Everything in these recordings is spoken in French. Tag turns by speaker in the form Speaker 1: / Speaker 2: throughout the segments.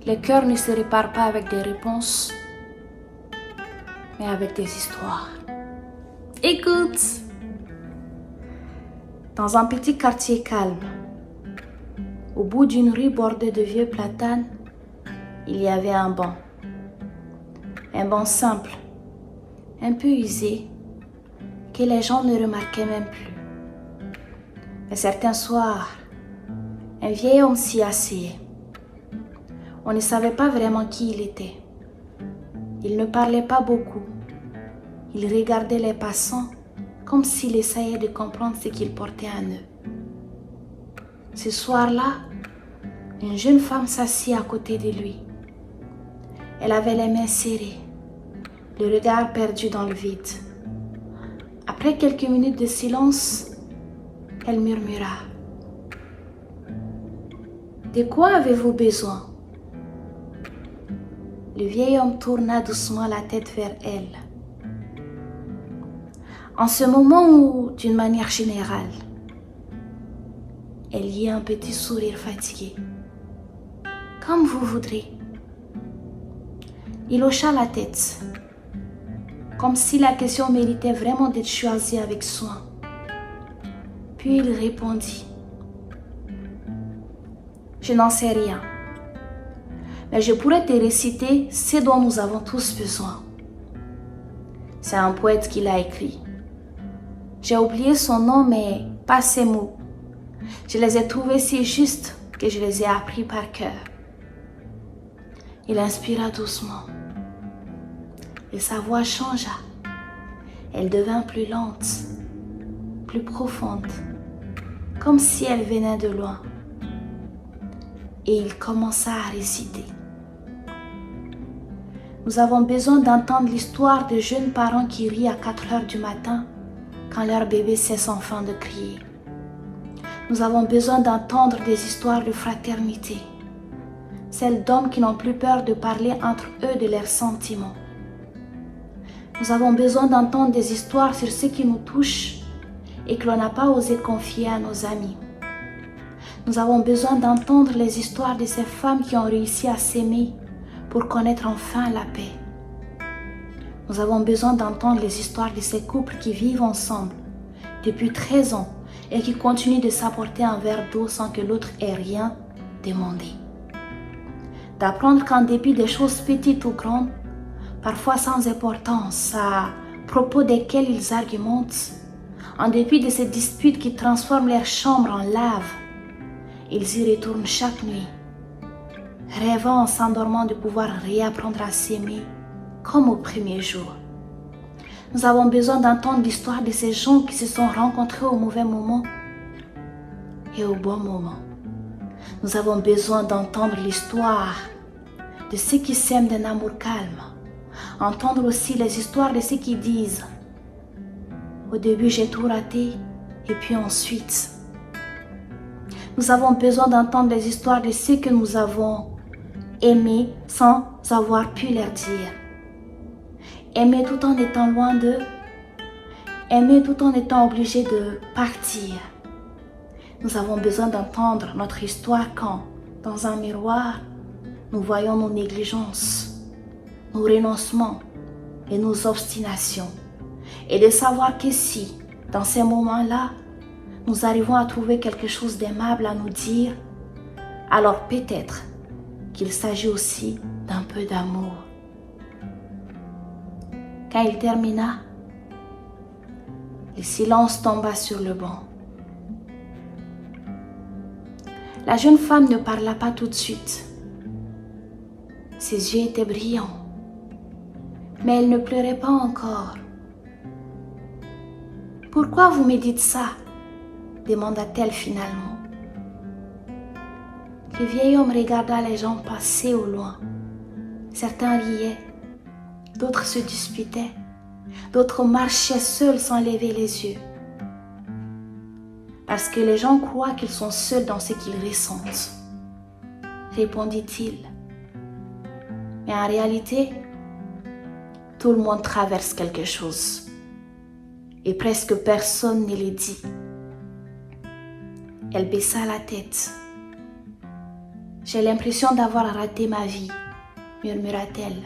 Speaker 1: Le cœur ne se répare pas avec des réponses, mais avec des histoires. Écoute! Dans un petit quartier calme, au bout d'une rue bordée de vieux platanes, il y avait un banc. Un banc simple, un peu usé, que les gens ne remarquaient même plus. Mais certains soirs, un vieil homme s'y asseyait. On ne savait pas vraiment qui il était. Il ne parlait pas beaucoup. Il regardait les passants comme s'il essayait de comprendre ce qu'ils portaient en eux. Ce soir-là, une jeune femme s'assit à côté de lui. Elle avait les mains serrées, le regard perdu dans le vide. Après quelques minutes de silence, elle murmura: « De quoi avez-vous besoin ?» Le vieil homme tourna doucement la tête vers elle. En ce moment où, d'une manière générale, elle y eut un petit sourire fatigué. « Comme vous voudrez. » Il hocha la tête, comme si la question méritait vraiment d'être choisie avec soin. Puis il répondit: « Je n'en sais rien, mais je pourrais te réciter ce dont nous avons tous besoin. » C'est un poète qui l'a écrit. J'ai oublié son nom, mais pas ces mots. Je les ai trouvés si justes que je les ai appris par cœur. Il inspira doucement et sa voix changea. Elle devint plus lente, plus profonde, comme si elle venait de loin. Et il commença à réciter. Nous avons besoin d'entendre l'histoire de jeunes parents qui rient à 4 heures du matin quand leur bébé cesse enfin de crier. Nous avons besoin d'entendre des histoires de fraternité, celles d'hommes qui n'ont plus peur de parler entre eux de leurs sentiments. Nous avons besoin d'entendre des histoires sur ce qui nous touche et que l'on n'a pas osé confier à nos amis. Nous avons besoin d'entendre les histoires de ces femmes qui ont réussi à s'aimer pour connaître enfin la paix. Nous avons besoin d'entendre les histoires de ces couples qui vivent ensemble depuis 13 ans et qui continuent de s'apporter un verre d'eau sans que l'autre ait rien demandé. D'apprendre qu'en dépit des choses petites ou grandes, parfois sans importance, à propos desquelles ils argumentent, en dépit de ces disputes qui transforment leur chambre en lave, ils y retournent chaque nuit, rêvant en s'endormant de pouvoir réapprendre à s'aimer comme au premier jour. Nous avons besoin d'entendre l'histoire de ces gens qui se sont rencontrés au mauvais moment et au bon moment. Nous avons besoin d'entendre l'histoire de ceux qui s'aiment d'un amour calme. Entendre aussi les histoires de ceux qui disent: au début j'ai tout raté et puis ensuite. Nous avons besoin d'entendre les histoires de ceux que nous avons aimés sans avoir pu leur dire. Aimer tout en étant loin d'eux. Aimer tout en étant obligé de partir. Nous avons besoin d'entendre notre histoire quand, dans un miroir, nous voyons nos négligences, nos renoncements et nos obstinations. Et de savoir que si, dans ces moments-là, nous arrivons à trouver quelque chose d'aimable à nous dire, alors peut-être qu'il s'agit aussi d'un peu d'amour. Quand il termina, le silence tomba sur le banc. La jeune femme ne parla pas tout de suite. Ses yeux étaient brillants, mais elle ne pleurait pas encore. « Pourquoi vous me dites ça ?» demanda-t-elle finalement. Le vieil homme regarda les gens passer au loin. Certains riaient, d'autres se disputaient, d'autres marchaient seuls sans lever les yeux. Parce que les gens croient qu'ils sont seuls dans ce qu'ils ressentent, répondit-il. Mais en réalité, tout le monde traverse quelque chose. Et presque personne ne le dit. Elle baissa la tête. J'ai l'impression d'avoir raté ma vie, murmura-t-elle.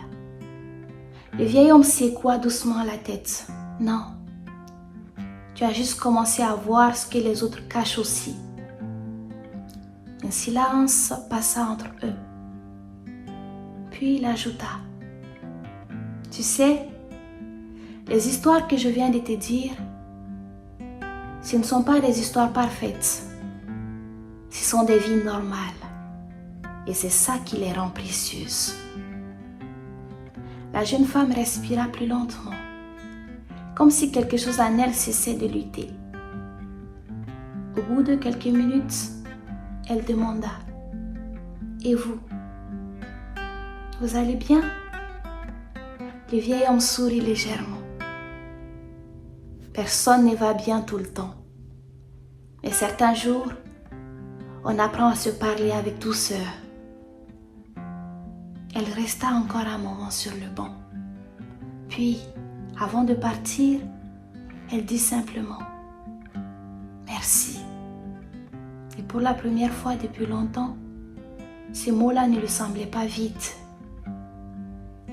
Speaker 1: Le vieil homme secoua doucement la tête. Non, tu as juste commencé à voir ce que les autres cachent aussi. Un silence passa entre eux. Puis il ajouta, tu sais, les histoires que je viens de te dire, ce ne sont pas des histoires parfaites. Ce sont des vies normales. Et c'est ça qui les rend précieuses. La jeune femme respira plus lentement, comme si quelque chose en elle cessait de lutter. Au bout de quelques minutes, elle demanda, « Et vous? Vous allez bien ?» Le vieil homme sourit légèrement. Personne ne va bien tout le temps. Mais certains jours, on apprend à se parler avec douceur. Elle resta encore un moment sur le banc. Puis, avant de partir, elle dit simplement « Merci ». Et pour la première fois depuis longtemps, ces mots-là ne lui semblaient pas vides.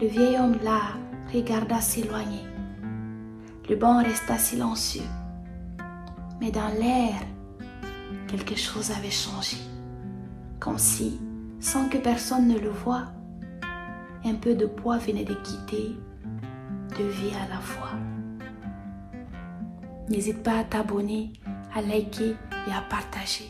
Speaker 1: Le vieil homme la regarda s'éloigner. Le banc resta silencieux. Mais dans l'air, quelque chose avait changé. Comme si, sans que personne ne le voie, un peu de poids venait de quitter deux vies à la fois. N'hésite pas à t'abonner, à liker et à partager.